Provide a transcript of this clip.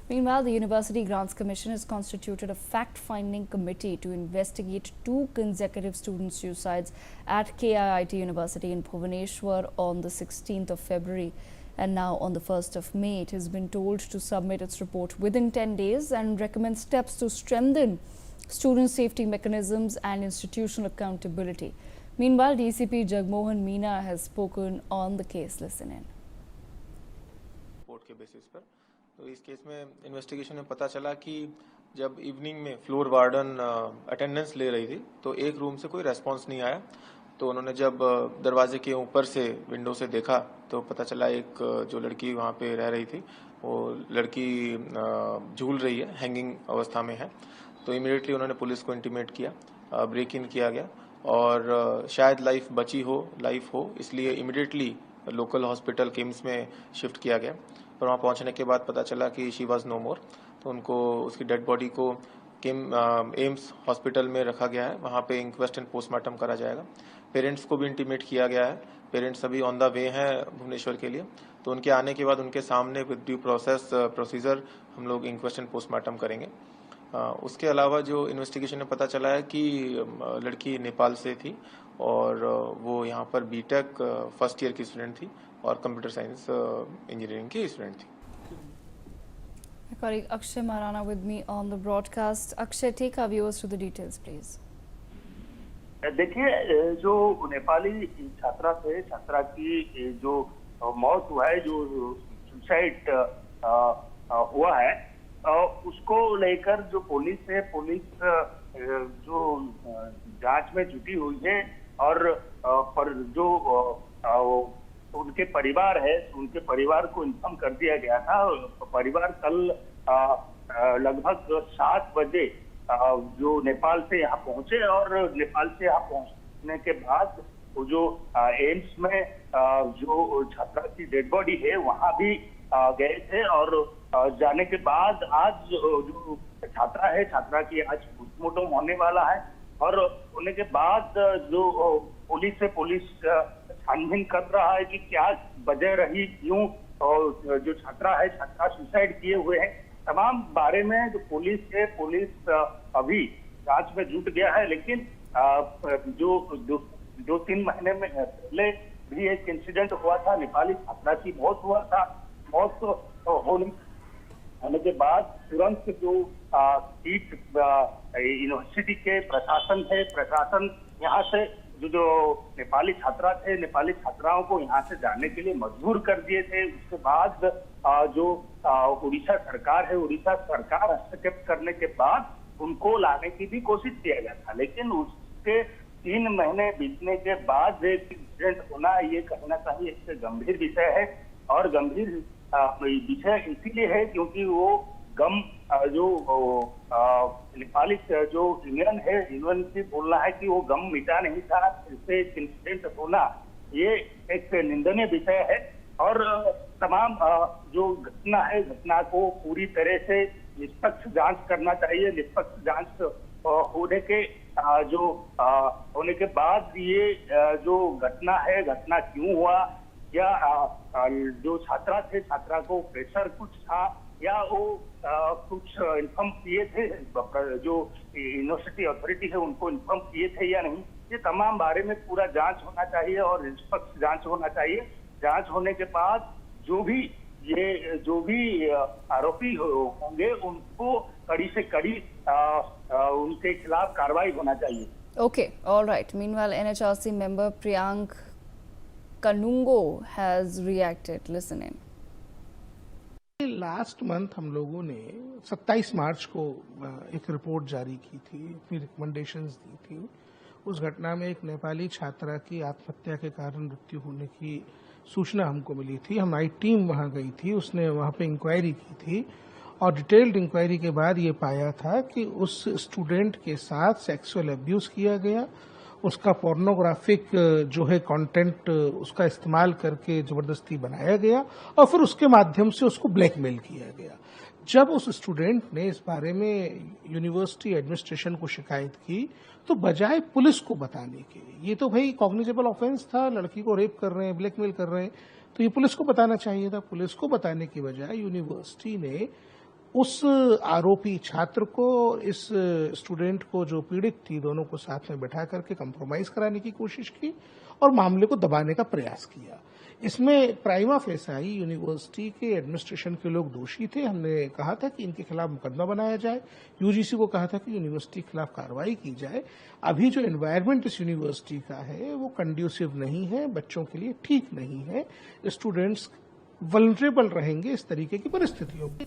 Meanwhile, the University Grants Commission has constituted a fact-finding committee to investigate 2 consecutive student suicides at KIIT University in Bhubaneswar on the 16th of February. And now on the 1st of May, it has been told to submit its report within 10 days and recommend steps to strengthen student safety mechanisms and institutional accountability. Meanwhile, DCP Jagmohan Meena has spoken on the case. Listen in. के basis पर तो इस case में investigation में पता चला कि जब इवनिंग में फ्लोर वार्डन अटेंडेंस ले रही थी तो एक रूम से कोई रेस्पॉन्स नहीं आया। तो उन्होंने जब दरवाजे के ऊपर से विंडो से देखा तो पता चला एक जो लड़की वहाँ पे रह रही थी वो लड़की झूल रही है, हैंगिंग अवस्था में है। तो इमीडिएटली उन्होंने पुलिस को इंटीमेट किया, ब्रेक इन किया गया और शायद लाइफ हो इसलिए इमीडिएटली लोकल हॉस्पिटल किम्स में शिफ्ट किया गया। पर वहाँ पहुँचने के बाद पता चला कि शी वॉज नो मोर। तो उनको उसकी डेड बॉडी को एम्स हॉस्पिटल में रखा गया है, वहाँ पे इंक्वेस्ट एंड पोस्टमार्टम करा जाएगा। पेरेंट्स को भी इंटीमेट किया गया है, पेरेंट्स अभी ऑन द वे हैं भुवनेश्वर के लिए। तो उनके आने के बाद उनके सामने विद ड्यू प्रोसीजर हम लोग इंक्वेस्ट एंड पोस्टमार्टम करेंगे। उसके अलावा जो इन्वेस्टिगेशन में पता चला है कि लड़की नेपाल से थी और वो यहाँ पर बीटेक फर्स्ट ईयर की स्टूडेंट थी और कंप्यूटर साइंस इंजीनियरिंग की स्टूडेंट थी। My colleague Akshay Marana with me on the broadcast. Akshay, take our viewers through the details, please. देखिए, जो नेपाली छात्रा की जो मौत हुआ है, जो सुसाइड हुआ है, उसको लेकर जो पुलिस है, जो जांच में जुटी हुई है और पर जो उनके परिवार को इन्फॉर्म कर दिया गया था। परिवार कल लगभग 7 बजे जो नेपाल से यहाँ पहुंचे और नेपाल से यहाँ पहुंचने के बाद वो जो एम्स में जो छात्रा की डेड बॉडी है वहां भी गए थे और जाने के बाद आज जो छात्रा की आज पोस्टमार्टम होने वाला है और होने के बाद जो पुलिस छानबीन कर रहा है कि क्या वजह रही, क्यों जो छात्रा सुसाइड किए हुए हैं, तमाम बारे में जो पुलिस अभी जांच में जुट गया है। लेकिन जो 2-3 महीने में पहले भी एक इंसिडेंट हुआ था, नेपाली छात्रा की मौत हुआ था। मौत होने के बाद तुरंत जो सीट यूनिवर्सिटी के प्रशासन यहाँ से जो नेपाली छात्राओं को यहाँ से जाने के लिए मजबूर कर दिए थे। उसके बाद जो उड़ीसा सरकार हस्तक्षेप करने के बाद उनको लाने की भी कोशिश किया गया था। लेकिन उसके 3 महीने बीतने के बाद एक इंसिडेंट होना, ये कहीं ना कहीं एक गंभीर विषय है और गंभीर विषय इसीलिए है क्योंकि वो गम जो नेपाली जो यूनियन से बोलना है कि वो गम मिटा नहीं था, इससे इंसिडेंट होना ये एक निंदनीय विषय है। और तमाम जो घटना को पूरी तरह से निष्पक्ष जांच करना चाहिए। निष्पक्ष जांच होने के बाद ये जो घटना क्यों हुआ, या जो छात्रा को प्रेशर कुछ था या वो कुछ इन्फॉर्म किए थे, जो यूनिवर्सिटी अथॉरिटी है उनको इन्फॉर्म किए थे या नहीं, ये तमाम बारे में पूरा जांच होना चाहिए और निष्पक्ष जांच होना चाहिए। जांच होने के बाद जो भी आरोपी होंगे उनको कड़ी से कड़ी उनके खिलाफ कार्रवाई होना चाहिए। Okay, all right. Meanwhile, NHRC member Priyank Kanungo has reacted. Listen in. Last month हम लोगों ने 27 मार्च को एक रिपोर्ट जारी की थी, अपनी रिकमेंडेशंस दी थी। उस घटना में एक नेपाली छात्रा की आत्महत्या के कारण मृत्यु होने की सूचना हमको मिली थी। हमारी टीम वहां गई थी, उसने वहां पे इंक्वायरी की थी और डिटेल्ड इंक्वायरी के बाद ये पाया था कि उस स्टूडेंट के साथ सेक्सुअल अब्यूज किया गया, उसका पोर्नोग्राफिक जो है कंटेंट उसका इस्तेमाल करके जबरदस्ती बनाया गया और फिर उसके माध्यम से उसको ब्लैकमेल किया गया। जब उस स्टूडेंट ने इस बारे में यूनिवर्सिटी एडमिनिस्ट्रेशन को शिकायत की तो बजाय पुलिस को बताने के, ये तो भाई कॉग्निजेबल ऑफेंस था, लड़की को रेप कर रहे हैं, ब्लैकमेल कर रहे हैं, तो ये पुलिस को बताना चाहिए था। पुलिस को बताने की बजाय यूनिवर्सिटी ने उस आरोपी छात्र को, इस स्टूडेंट को जो पीड़ित थी, दोनों को साथ में बैठा करके कंप्रोमाइज कराने की कोशिश की और मामले को दबाने का प्रयास किया। इसमें प्राइमा फेसाई यूनिवर्सिटी के एडमिनिस्ट्रेशन के लोग दोषी थे। हमने कहा था कि इनके खिलाफ मुकदमा बनाया जाए, यूजीसी को कहा था कि यूनिवर्सिटी के खिलाफ कार्रवाई की जाए। अभी जो एनवायरनमेंट इस यूनिवर्सिटी का है वो कंड्यूसिव नहीं है, बच्चों के लिए ठीक नहीं है। स्टूडेंट्स वल्नरेबल रहेंगे इस तरीके की परिस्थितियों में।